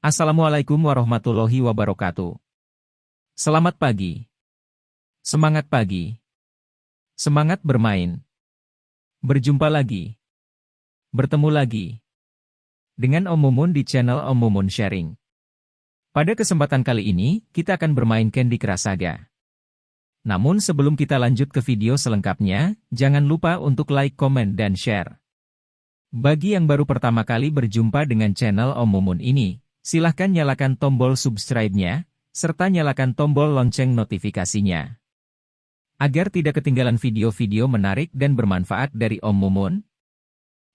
Assalamualaikum warahmatullahi wabarakatuh. Selamat pagi. Semangat pagi. Semangat bermain. Berjumpa lagi. Bertemu lagi. Dengan Om Mumun di channel Om Mumun Sharing. Pada kesempatan kali ini, kita akan bermain Candy Crush Saga. Namun sebelum kita lanjut ke video selengkapnya, jangan lupa untuk like, komen, dan share. Bagi yang baru pertama kali berjumpa dengan channel Om Mumun ini, silahkan nyalakan tombol subscribe-nya, serta nyalakan tombol lonceng notifikasinya. Agar tidak ketinggalan video-video menarik dan bermanfaat dari Om Mumun,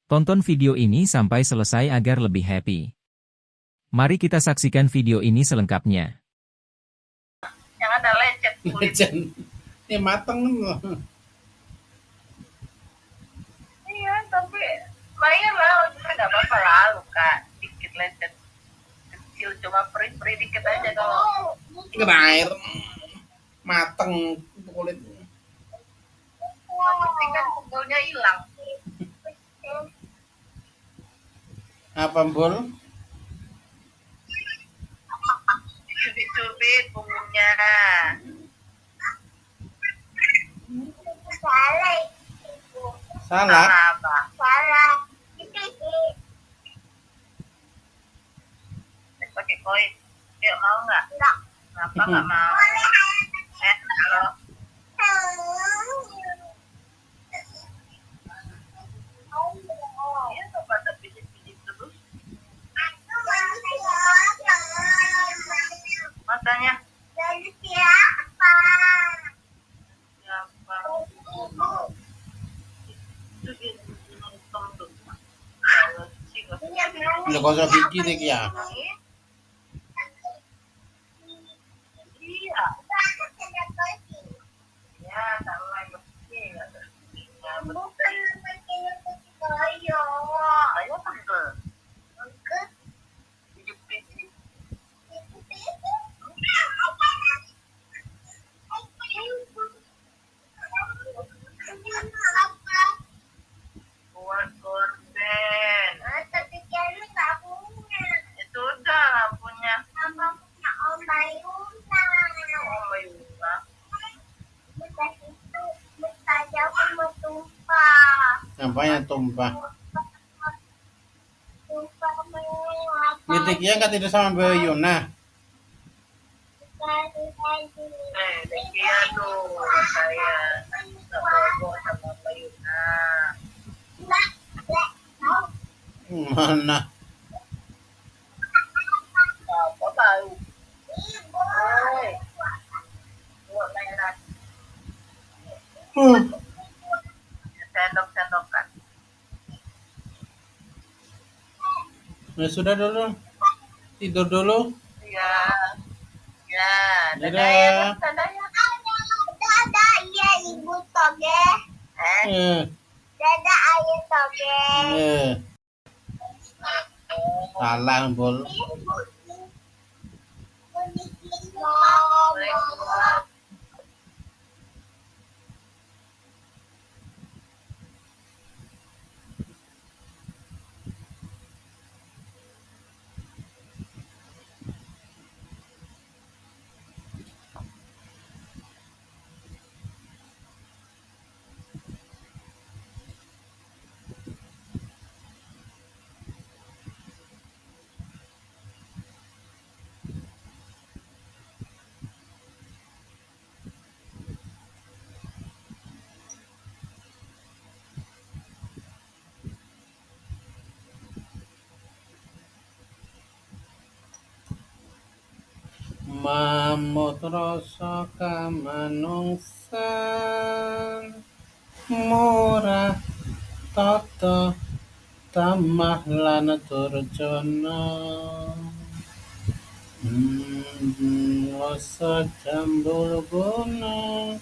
tonton video ini sampai selesai agar lebih happy. Mari kita saksikan video ini selengkapnya. Yang ada lecet kulit. Ini mateng loh. Iya, tapi lumayan lah, nggak apa-apa lah, luka dikit lecet kecil, cuma perih-perih dikit aja kalau Kena air mateng kulit. yang penting kan kukulnya hilang. Apa bol? Dicubit-cubit punggungnya. Salah. Apa? Pakai koin. Yuk, mau nggak? Kenapa nggak mau? Kalau iya, nggak pada pijit-pijit terus matanya. Siapa? Itu dia nonton tuh. Kalau sih Udah kosong biji deh ya. Iya. Ya, sama bersih. Ayo tante. Pijit-pijit. Buat gorden. Itu udah lampunya. Oh, Mayuna. Nampaknya tumpah. Nitiknya nggak tidur sama Mbak Yuna. Dia tuh saya bobo sama Mayuna. Mana? Apa tahu? Oi. Buat merah. Sendok-sendokan. Ya sudah dulu. Tidur dulu. Iya. Ya, dadah Dadah. ya, dadah ya. Dadah, iya Ibu Toge. Eh, Dadah, Ayah Toge. eh. Salah bol. Waalaikumsalam. Mamut rasa kamanungsan murah tata tamah lan durjana rasa jambul guna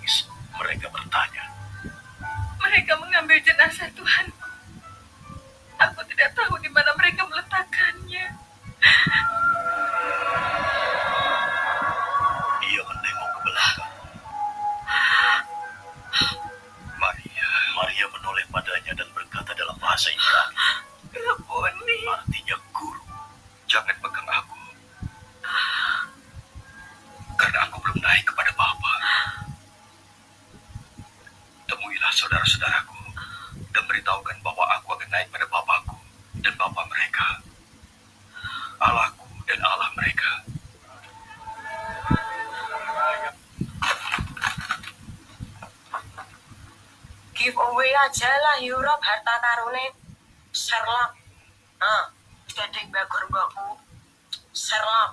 menangis. Mereka bertanya, Mereka mengambil jenazah Tuhanku. Aku tidak tahu di mana mereka meletakkannya. ia menengok ke belakang. Maria menoleh padanya dan berkata dalam bahasa Ibrani, Rabboni. artinya guru. Jangan pegang aku, karena aku belum naik kepada Bapa. Temuilah saudara-saudaraku dan beritahukan bahwa aku akan naik pada Bapakku dan Bapa mereka, Allahku dan Allah mereka. Giveaway aja lah Europe harta karune Sherlock. Nah, jadi bagur mbakku Sherlock.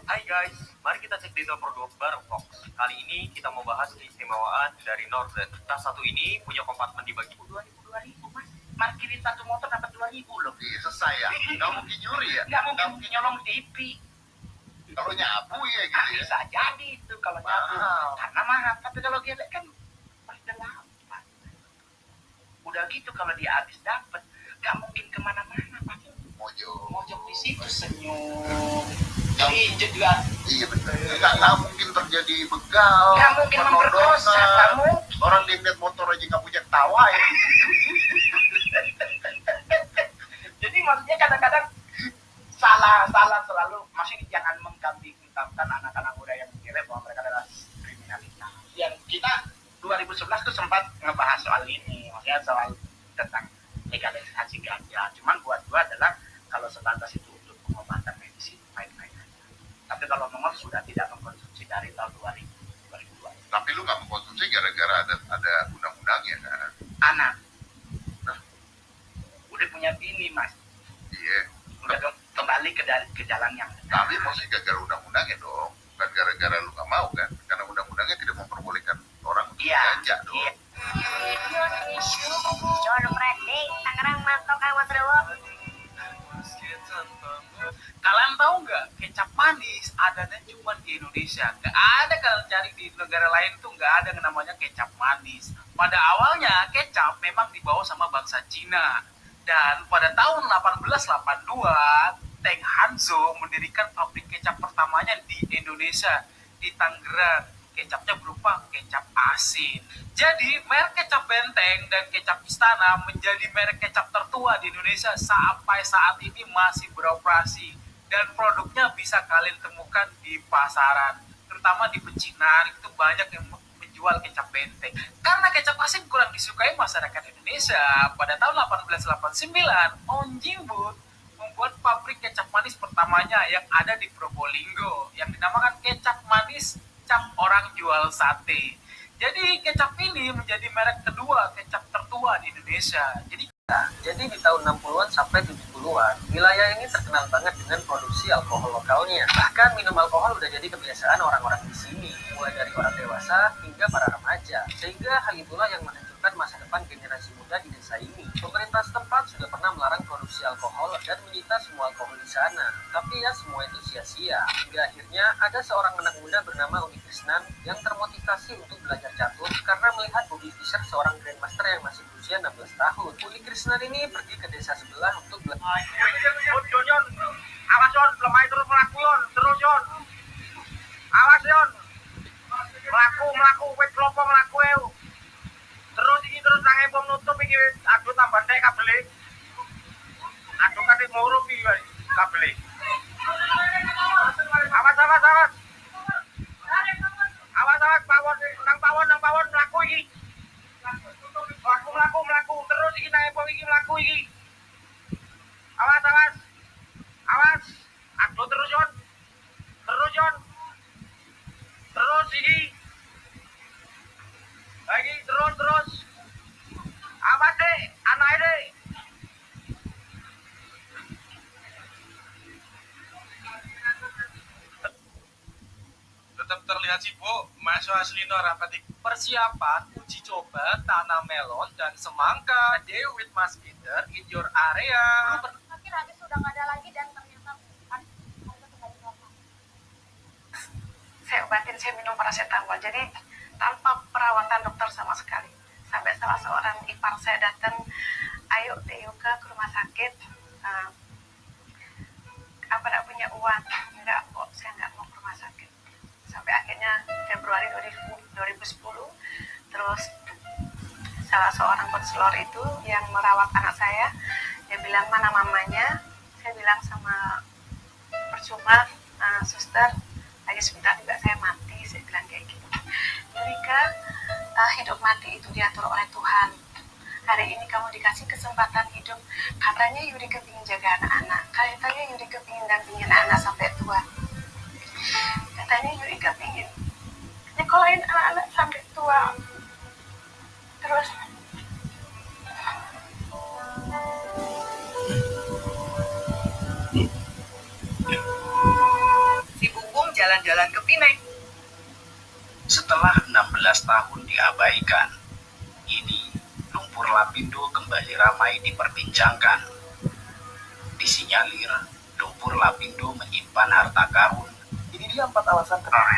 Hai guys, mari kita cek detail produk bareng Fox. Kali ini kita mau bahas keistimewaan dari Northern. Tas satu ini punya kompartemen dibagi 2000 mas. Parkirin satu motor dapat 2000 loh. Iya, selesai ya. Nggak mungkin nyuri ya. Nggak mungkin nyolong TV. Kalau nyapu ya Nah, gitu ya. bisa jadi itu kalau nyapu. Mahal. Karena mahal. Tapi kalau gelek kan pasti dapat. Udah gitu kalau dia habis dapat, nggak mungkin kemana-mana. Pasti mojok di situ senyum. Injek juga. Iya betul. Nggak mungkin terjadi begal. Nggak mungkin memperkosa. Nggak mungkin. Orang dia lihat motor aja nggak punya tawa ya. Jadi maksudnya kadang-kadang salah selalu. Maksudnya jangan mengkambing hitamkan anak-anak muda yang menilai bahwa mereka adalah kriminalitas. Yang kita 2011 tuh sempat ngebahas soal ini, maksudnya soal tentang legalisasi ganja. Cuman buat gua adalah kalau sebatas itu untuk pengobatan medis baik-baik aja. Tapi kalau memang sudah tidak mengkonsumsi dari tahun 2002. Tapi lu nggak mengkonsumsi gara-gara ada undang-undangnya kan? Anak, udah punya bini mas, Iya. udah kembali ke jalan yang benar. Tapi maksudnya gara-gara undang-undangnya dong. Bukan gara-gara lu nggak mau kan? Karena undang-undangnya tidak memperbolehkan orang untuk Iya, ganja dong. iya. John Freddy, Tangerang Mantok Mas Rewo. Kalian tahu nggak, kecap manis adanya cuma di Indonesia. Nggak ada kalian cari di negara lain tuh nggak ada yang namanya kecap manis. Pada awalnya kecap memang dibawa sama bangsa Cina. Dan pada tahun 1882, Teng Hanzo mendirikan pabrik kecap pertamanya di Indonesia, di Tangerang. Kecapnya berupa kecap asin. Jadi merek kecap Benteng dan kecap Istana menjadi merek kecap tertua di Indonesia sampai saat ini masih beroperasi. Dan produknya bisa kalian temukan di pasaran. Terutama di Pecinan itu banyak yang menjual kecap Benteng. Karena kecap asin kurang disukai masyarakat Indonesia, pada tahun 1889 On Jimbut membuat pabrik kecap manis pertamanya yang ada di Probolinggo yang dinamakan kecap manis Cap Orang Jual Sate. Jadi kecap ini menjadi merek kedua kecap tertua di Indonesia. Jadi di tahun 60-an sampai 70-an, wilayah ini terkenal banget dengan produksi alkohol lokalnya. Bahkan minum alkohol udah jadi kebiasaan orang-orang di sini, mulai dari orang dewasa hingga para remaja. Sehingga hal itulah yang menghancurkan masa depan generasi muda di desa ini. Pemerintah setempat sudah pernah melarang produksi alkohol dan menyita semua alkohol di sana. Tapi ya semua itu sia-sia. Hingga akhirnya ada seorang anak muda bernama Uni Krisnan yang termotivasi untuk belajar catur karena melihat Bobby Fischer seorang grandmaster yang masih berusia 16 tahun. Uni Krisnan ini pergi ke desa sebelah untuk belajar. Awas Yon, lemah terus melaku Yon, terus Yon. Awas Yon. Melaku, wet kelopo melaku eu. Terus iki terus nang embong nutup iki aduh tambah tek kabele. Aduh kate ngurup iki kabele. Awas. Awas pawon melaku iki. Melaku terus iki nang embong iki melaku iki. Awas. Aduh terus Yon. Terus iki. Lagi terus. Awas deh, anak deh. Tetap terlihat sibuk, masuk asli rapatik persiapan uji coba tanam melon dan semangka. Deal with Mas Peter in your area. Tapi habis sudah nggak ada lagi dan ternyata bukan saya minum paracetamol. Jadi tanpa perawatan dokter sama sekali. Sampai salah seorang ipar saya datang, ayo Dek Yoga ke rumah sakit. Apa tidak punya uang? Enggak kok, saya nggak mau ke rumah sakit. Sampai akhirnya Februari 2010, terus salah seorang konselor itu yang merawat anak saya, dia bilang mana mamanya. Saya bilang sama percuma, suster, lagi sebentar juga saya mati. Saya bilang kayak gitu. Yurika, hidup mati itu diatur oleh Tuhan. Hari ini kamu dikasih kesempatan hidup. Katanya Yurika ingin jaga anak-anak. Katanya Yurika ingin dampingin anak sampai tua. Katanya Yurika ingin nyekolahin anak-anak sampai tua. Terus Si Bubung jalan-jalan ke Pineng. Setelah 16 tahun diabaikan, kini lumpur Lapindo kembali ramai diperbincangkan. Disinyalir, lumpur Lapindo menyimpan harta karun. Ini dia 4 alasan kenapa.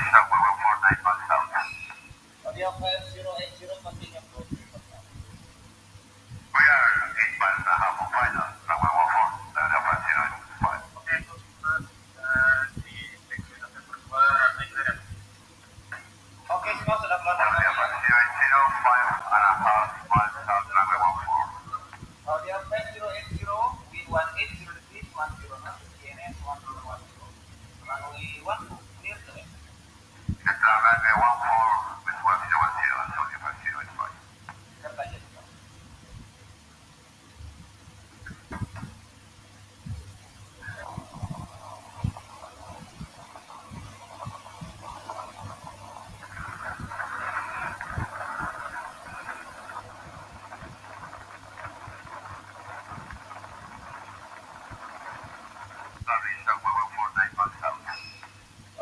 Oke, semua sudah keluar. Audio 5080 with 180 degrees 109 CNN 1010. Runway 12 clear to it. Kereta aja.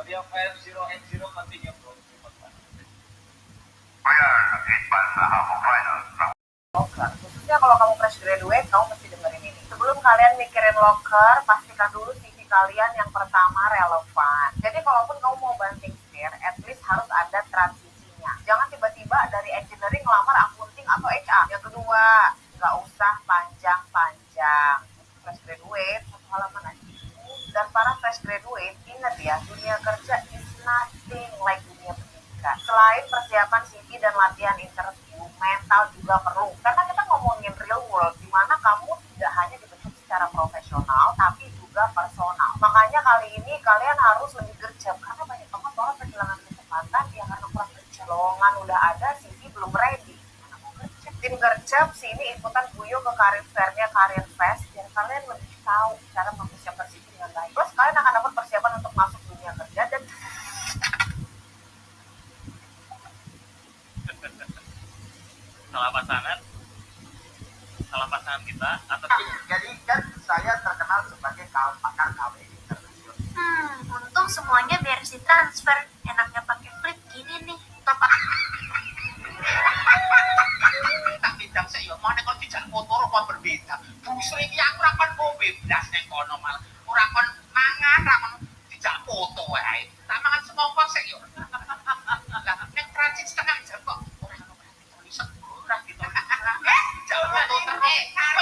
Audio 5080 continue bro. khususnya kalau kamu fresh graduate, kamu mesti dengerin ini. Sebelum kalian mikirin loker, pastikan dulu CV kalian yang pertama relevan. Jadi kalaupun kamu mau banting setir, at least harus ada transisinya. Jangan tiba-tiba dari engineering ngelamar accounting atau HR. Yang kedua, nggak usah panjang-panjang. Fresh graduate, satu halaman aja. Dan para fresh graduate, ingat ya, dunia kerja is nothing like dunia pendidikan. Selain persiapan CV dan latihan interview, mental juga perlu. Karena kita ngomongin real world, di mana kamu tidak hanya dibentuk secara profesional, tapi juga personal. Makanya kali ini kalian harus lebih gercep, karena banyak banget orang kehilangan kesempatan ya karena kurang gercep. Lowongan udah ada, CV belum ready. Mana mau gercep? Tim gercep sini ikutan Buyo ke Career Fair-nya Career Fest, biar kalian lebih tahu cara mempersiapkan CV dengan baik. Terus kalian akan dapat persiapan untuk masuk dunia kerja dan salah pasangan kita atau Jadi kan saya terkenal sebagai pakar KW internasional. Untung semuanya beres ditransfer. Enaknya pakai flip gini nih. Tak bidang saya, mana kalau tidak motor apa berbeda. Busuk ini aku rakan mau bebas nih kono malah. Orang kon mangan, rakan tidak foto wae. Tak mangan semongkok saya. Lah, nek transit setengah jam kok. Orang bisa gitu. Jauh foto terus.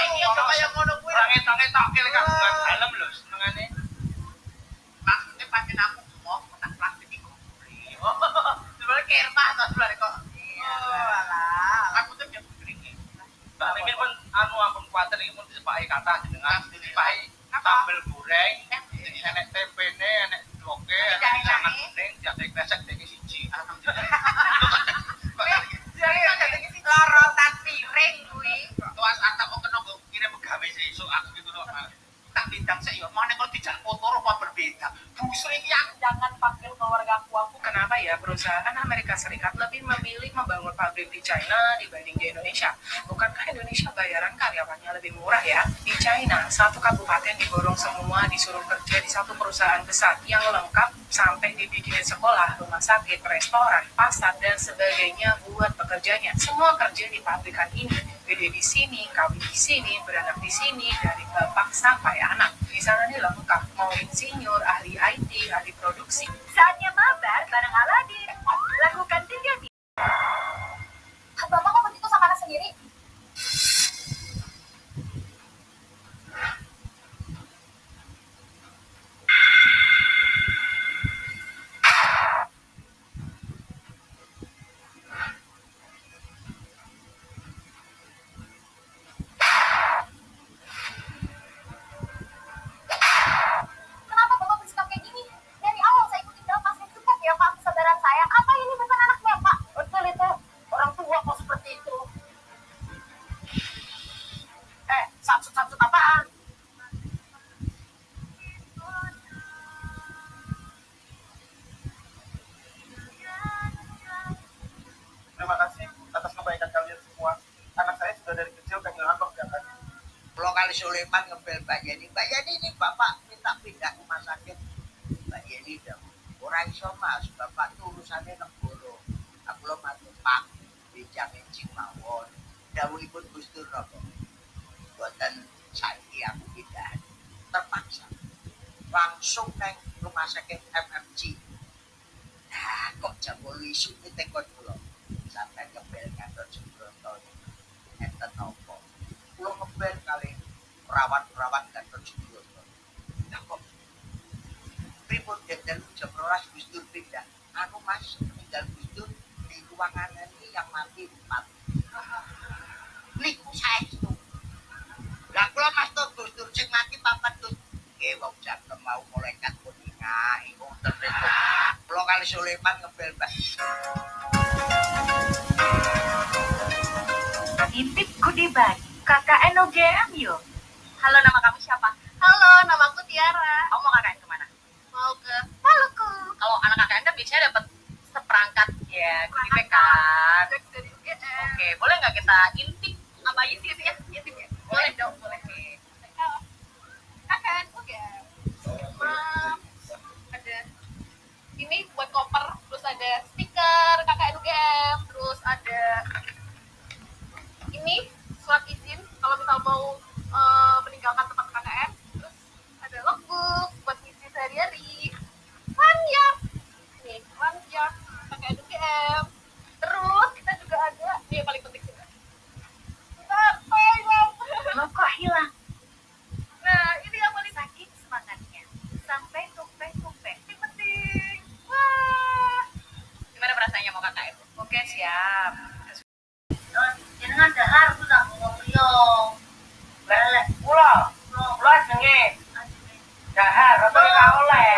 Iki coba yang ngono kuwi. Etok-etok kele kagungan dalem lho senengane. Maksudnya pancen aku mau kotak plastik iku. Sebenarnya kertas to sebenarnya kok. Alah. Aku tuh yang begini. Mbak Mikir pun ampun kuatir iki mun disepaki kata jenengan disepaki sambel goreng, enek tempene, enek doke, enek sangan kuning, jate kresek dene siji. Lorotan piring kuwi. Tuas atap kok kena nggo kirim pegawe sesuk aku gitu lho. Tak bintang sik yo, mana kalau tidak kotor apa berbeda. Busuk iki aku jangan panggil keluarga aku. Kenapa ya perusahaan Amerika Serikat lebih memilih membangun pabrik di China dibanding di Indonesia? Bukankah Indonesia bayaran karyawannya lebih murah ya? Di China, satu kabupaten diborong semua disuruh kerja di satu perusahaan besar yang lengkap sampai dibikinin sekolah, rumah sakit, restoran, pasar, dan sebagainya buat pekerjanya. Semua kerja di pabrikan ini. Gede di sini, kawin di sini, beranak di sini, dari bapak sampai anak. Di sana nih lengkap, mau insinyur, ahli IT, ahli produksi. Saatnya mabar bareng Aladin. kiri. Kenapa Bapak bersikap kayak gini? Dari awal saya ikutin Bapak, saya cukup ya Pak kesabaran saya. Apa ini bukan anak Bapak? Betul itu. Orang tua kok seperti itu. Satu apaan? Terima kasih atas kebaikan kalian semua. Anak saya sudah dari kecil kehilangan pekerjaan. Kalau kali Sulaiman ngebel Mbak Yeni ini bapak minta pindah rumah sakit. Mbak Yeni dong. Orang iso mas, bapak tuh urusannya negoro. Aku lo mati pak, bijangin cimawon. Dawuhipun Gus Dur nopo. Buatan saiki aku pindah. Terpaksa. Langsung neng rumah sakit MMC. Nah, kok jam 8 isu ini tekon pulau. Sampai ngebel kantor Jembroto. Enten nopo. Pulau ngebel kali perawat-perawat kantor Jembroto. Nah kok pripun dalu jam 12 Gus Dur pindah. Anu mas, tinggal Gus Dur di ruangan ini yang mati 4. Niku saya itu. Lah kula mas tuh Gus Dur sing mati 4 tuh. Nggih wong jagem mau malaikat kuninga iku tertentu. Kula kali Sulaiman ngebel Mbak. Intip Goodie Bag, KKN UGM yuk. Halo, nama kamu siapa? Halo, nama aku Tiara. Kamu mau KKN kemana? Mau ke Maluku. Kalau anak KKN kan biasanya dapat seperangkat ya goodie bag kan. Oke, boleh nggak kita intip apa aja sih ya? Intip ya? Boleh dong, boleh. KKN UGM. Ada ini buat koper, terus ada stiker KKN UGM, terus ada ini surat izin kalau misal mau meninggalkan tempat KKN, terus ada logbook buat ngisi sehari-hari, lanyard nih, lanyard KKN UGM, terus kita juga ada ini yang paling penting juga lo kok hilang. Nah ini yang paling sakit semangatnya sampai tumpeh-tumpeh ini penting. Wah, gimana perasaannya mau KKN? Oke siap. Jangan dahar aku tak mau ngomong. Lelek kula. Kula jenenge. Dahar atau oleh.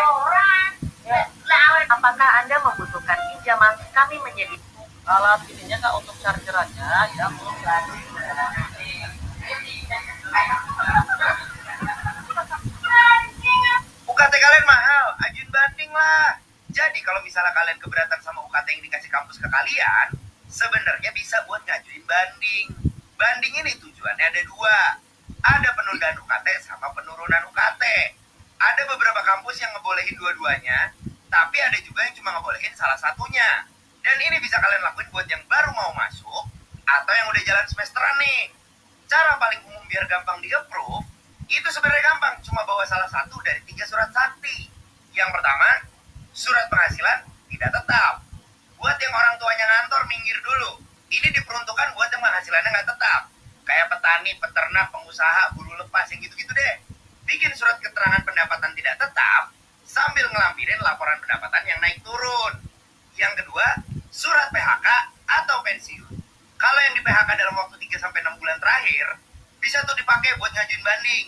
Apakah Anda membutuhkan pinjaman? Kami menyediakan Alat ininya kak untuk chargerannya ya belum gratis. UKT kalian mahal, ajuin banding lah. Jadi kalau misalnya kalian keberatan sama UKT yang dikasih kampus ke kalian, sebenarnya bisa buat ngajuin banding. Banding ini tujuannya ada 2. Ada penundaan UKT sama penurunan UKT. Ada beberapa kampus yang ngebolehin dua-duanya, tapi ada juga yang cuma ngebolehin salah satunya. Dan ini bisa kalian lakuin buat yang baru mau masuk atau yang udah jalan semesteran nih. Cara paling umum biar gampang di-approve, itu sebenarnya gampang, cuma bawa salah satu dari 3 surat sakti. Yang pertama, surat penghasilan tidak tetap. Buat yang orang tuanya ngantor, minggir dulu. Ini diperuntukkan buat yang penghasilannya nggak tetap. Kayak petani, peternak, pengusaha, buruh lepas, yang gitu-gitu deh. Bikin surat keterangan pendapatan tidak tetap, sambil ngelampirin laporan pendapatan yang naik turun. Yang kedua, surat PHK atau pensiun. Kalau yang di PHK dalam waktu 3-6 bulan terakhir, bisa tuh dipakai buat ngajuin banding.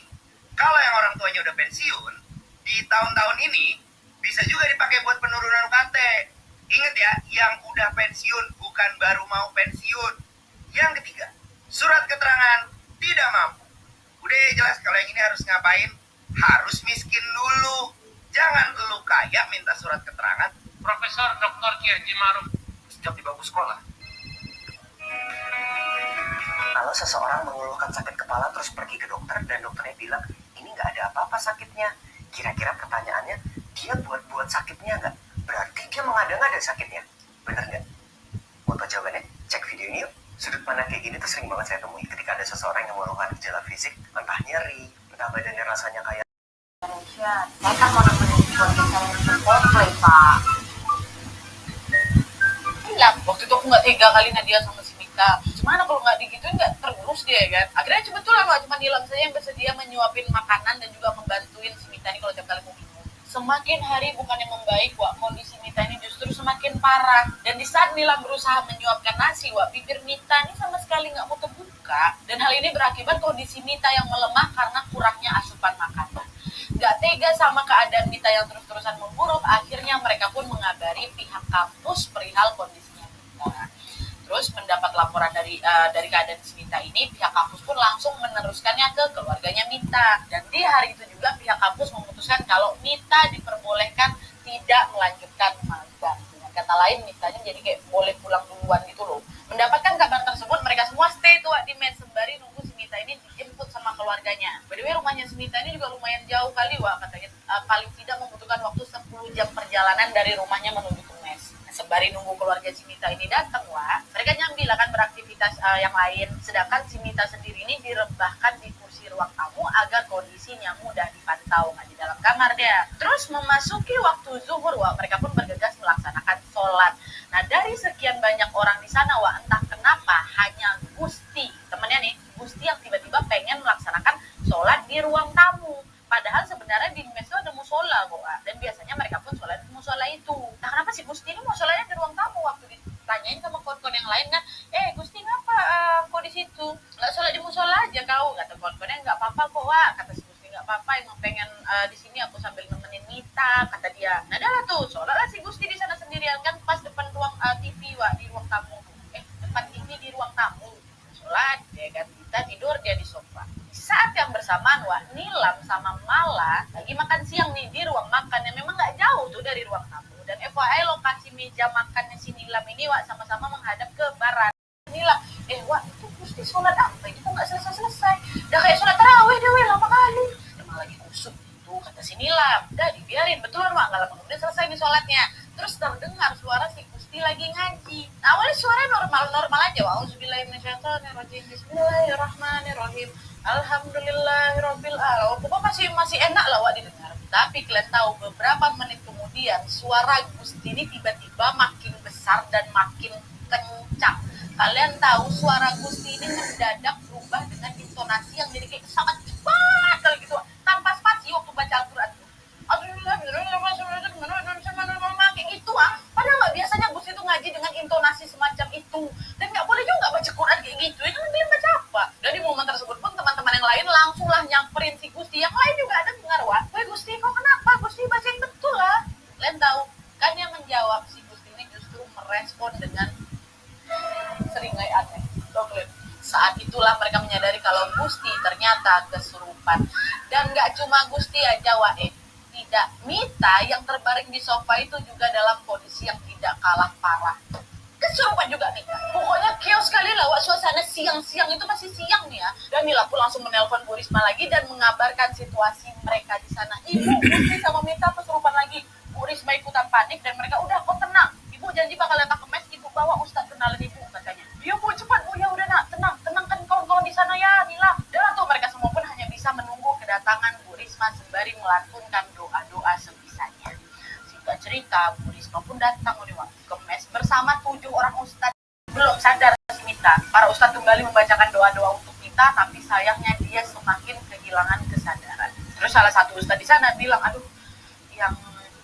Kalau yang orang tuanya udah pensiun, di tahun-tahun ini, bisa juga dipakai buat penurunan UKT. Ingat ya, yang udah pensiun bukan baru mau pensiun. Yang ketiga, surat keterangan tidak mampu. Udah jelas kalau yang ini harus ngapain? Harus miskin dulu. Jangan lu kaya minta surat keterangan. Profesor Dr. Ki Haji Maruf Sejak di bangku sekolah. Kalau seseorang mengeluhkan sakit kepala terus pergi ke dokter dan dokternya bilang ini nggak ada apa-apa sakitnya, kira-kira pertanyaannya dia buat sakitnya nggak? Berarti dia mengada-ngada sakitnya, bener nggak? Mau tau jawabannya? Cek video ini yuk. Sudut pandang kayak gini tuh sering banget saya temui ketika ada seseorang yang mengeluhkan gejala fisik, entah nyeri, entah badannya rasanya kayak Indonesia. Saya kan mau nemenin keluarga saya yang berkomplain Pak. Iya, waktu itu aku nggak tega kali Nadia sama si Mika. gimana kalau nggak digituin nggak tergerus dia kan. Akhirnya kebetulan Wak cuma Nilam saja yang bersedia menyuapin makanan dan juga membantuin si Mita ini kalau tiap kali mau minum. Semakin hari bukannya membaik Wak, kondisi Mita ini justru semakin parah. Dan di saat Nilam berusaha menyuapkan nasi Wak, bibir Mita ini sama sekali nggak mau terbuka. Dan hal ini berakibat kondisi Mita yang melemah karena kurangnya asupan makanan. Gak tega sama keadaan Mita yang terus-terusan memburuk, akhirnya mereka pun mengabari pihak kampus perihal kondisinya Mita. Terus mendapat laporan dari keadaan si Mita ini, pihak kampus pun langsung meneruskannya ke keluarganya Mita. Dan di hari itu juga pihak kampus memutuskan kalau Mita diperbolehkan tidak melanjutkan magang. Dengan kata lain, Mitanya jadi kayak boleh pulang duluan gitu loh. Mendapatkan kabar tersebut, mereka semua stay tuh di mes sembari nunggu si Mita ini dijemput sama keluarganya. By the way, rumahnya si Mita ini juga lumayan jauh kali Wak, katanya paling tidak membutuhkan waktu 10 jam perjalanan dari rumahnya menuju ke mes. Sembari nunggu keluarga si Mita ini datang Wak, mereka nyambil akan beraktivitas yang lain. Sedangkan si Mita sendiri ini direbahkan di kursi ruang tamu agar kondisinya mudah dipantau, nggak di dalam kamar dia. Terus memasuki waktu zuhur Wak, mereka pun bergegas melaksanakan sholat. Nah dari sekian banyak orang di sana Wak, entah kenapa hanya Gusti, temennya nih, Gusti yang tiba-tiba pengen melaksanakan sholat di ruang tamu. Padahal sebenarnya di mes itu ada musola kok, dan biasanya mereka pun sholat di musola itu. Nah kenapa si Gusti ini mau sholatnya di ruang tamu? Waktu ditanyain sama kawan-kawan yang lain kan, Gusti ngapa kok di situ? Nggak sholat di musola aja kau? Kata kawan-kawannya nggak apa-apa kok Wak. Kata si Gusti nggak apa-apa, emang pengen di sini aku sambil nemenin Mita, kata dia. Nah dah lah tuh, sholatlah si Gusti di sana sendirian kan pas depan ruang TV Wak, di ruang tamu. Depan TV di ruang tamu. Sholat, dia kan Mita tidur dia di sofa. Saat yang bersamaan Wak, Nilam sama Mala lagi makan siang nih di ruang makan yang memang nggak jauh tuh dari ruang tamu. Dan FYI lokasi meja makannya si Nilam ini Wak sama-sama menghadap ke barat. Nilam, Wak itu Gusti sholat apa? Itu kok nggak selesai-selesai. Udah kayak sholat tarawih deh lama kali. Emang lagi kusuk itu kata si Nilam. Udah dibiarin, betulan Wak, nggak lama kemudian selesai nih sholatnya. Terus terdengar suara si Gusti lagi ngaji. Nah, awalnya suaranya normal-normal aja. Wa'udzubillahiminasyaitonirrajim. Bismillahirrahmanirrahim. Alhamdulillahirabbil alamin. Pokoknya masih enak lah Wak didengar. Tapi kalian tahu beberapa menit kemudian suara Gusti ini tiba-tiba makin besar dan makin kencang. Kalian tahu suara Gusti ini mendadak berubah dengan intonasi yang jadi kayak sangat cepat kali gitu tanpa spasi waktu baca Al-Qur'an. Kayak gitu padahal nggak biasanya Gusti itu ngaji dengan intonasi semacam itu. Dan nggak boleh juga baca Quran kayak gitu. Ya kan dia baca apa? Dan di momen tersebut pun teman-teman yang lain langsunglah nyamperin si Gusti. Yang lain juga ada dengar Wak, Gusti kau kenapa? Gusti baca yang betul lah. Kalian tahu kan yang menjawab si Gusti ini justru merespon dengan seringai aneh. Saat itulah mereka menyadari kalau Gusti ternyata kesurupan. Dan nggak cuma Gusti aja Wak, tidak, Mita yang terbaring di sofa itu juga dalam kondisi yang tidak kalah parah. Kesurupan juga Mita. Pokoknya chaos sekali lah Wak, suasana siang-siang itu masih siang nih ya. Dan Nila pun langsung menelpon Bu Risma lagi dan mengabarkan situasi mereka di sana. Ibu, Gusti sama Mita kesurupan lagi. Bu Risma ikutan panik dan mereka udah kok tenang. Ibu janji bakal datang ke mes, Ibu bawa Ustadz kenalan Ibu katanya. Ya Bu, cepat Bu, ya udah nak, tenangkan kawan-kawan di sana ya Nila. Dan tuh mereka semua pun hanya bisa menunggu kedatangan Bu Risma sembari melantunkan doa-doa sebisanya. Singkat cerita, Bu Risma pun datang ke mes bersama 7 orang ustadz. Belum sadar si Mita, para ustadz kembali membacakan doa-doa untuk Mita, tapi sayangnya dia semakin kehilangan kesadaran. Terus salah satu ustadz di sana bilang, aduh, yang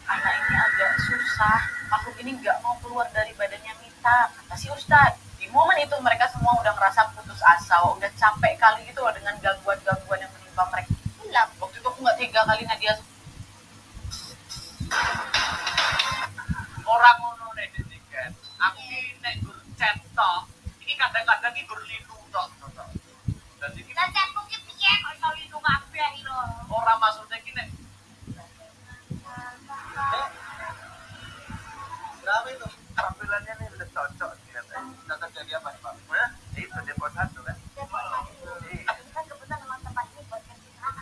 anak ini agak susah, makhluk ini nggak mau keluar dari badannya Mita, kata si ustadz. Di momen itu mereka semua udah ngerasa putus asa, udah capek kali gitu loh dengan gangguan-gangguan yang menimpa mereka. Hilang, waktu itu aku nggak tega kali Nadia. Orang ngono nek kan. Aku nek gur cetok, iki kadang-kadang iki gur lindu tok. Dadi iki Dan chatbook ki piye kok iso lindu kabeh iki lho. ora maksudnya iki nek berapa itu? Tampilannya nih udah cocok kelihatannya. Cocok jadi apa nih Pak? Ya, itu depot satu kan? Depot satu. Kan kebetulan memang tempat ini buat kendaraan.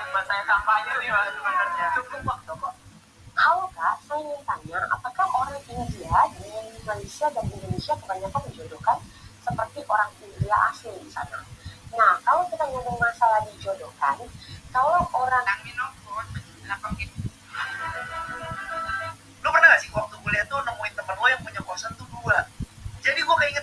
Tempat saya kampanye nih Pak sebenarnya. Cukup Pak, cukup. Halo Kak, saya ingin tanya, apakah orang India di Malaysia dan Indonesia kebanyakan dijodohkan seperti orang India asli di sana? Nah, kalau kita ngomong masalah dijodohkan, kalau orang Lu pernah gak sih waktu kuliah tuh nemuin temen lo yang punya kosan tuh 2? Jadi gue keinget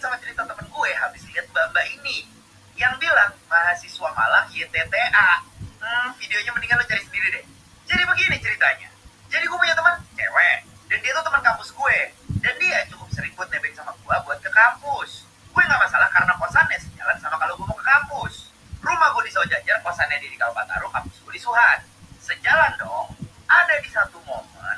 ceritanya. Jadi gue punya teman cewek, dan dia tuh teman kampus gue. Dan dia cukup sering buat nebeng sama gue buat ke kampus. Gue nggak masalah karena kosannya sejalan sama kalau gue mau ke kampus. Rumah gue di Sojajar, kosannya di Kalpataru, kampus gue di Suhan. Sejalan dong. Ada di satu momen,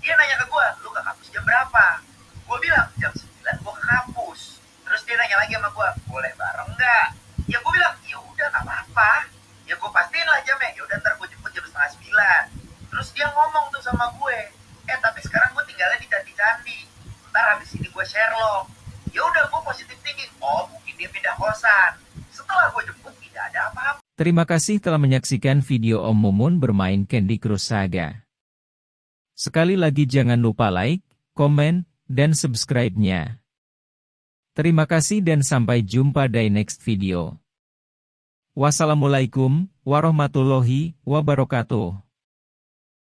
dia nanya ke gue, lu ke kampus jam berapa? Gue bilang, jam 9 gue ke kampus. Terus dia nanya lagi sama gue, boleh bareng nggak? Ya gue bilang, ya udah nggak apa-apa. Ya gue pastiin lah jamnya, ya udah ntar gue jemput jam 8:30. Terus dia ngomong tuh sama gue, tapi sekarang gue tinggalnya di candi-candi. Ntar habis ini gue Sherlock. Ya udah gue positif thinking, oh mungkin dia pindah kosan. Setelah gue jemput tidak ada apa-apa. Terima kasih telah menyaksikan video Om Mumun bermain Candy Crush Saga. Sekali lagi jangan lupa like, komen, dan subscribe-nya. Terima kasih dan sampai jumpa di next video. Wassalamualaikum warahmatullahi wabarakatuh.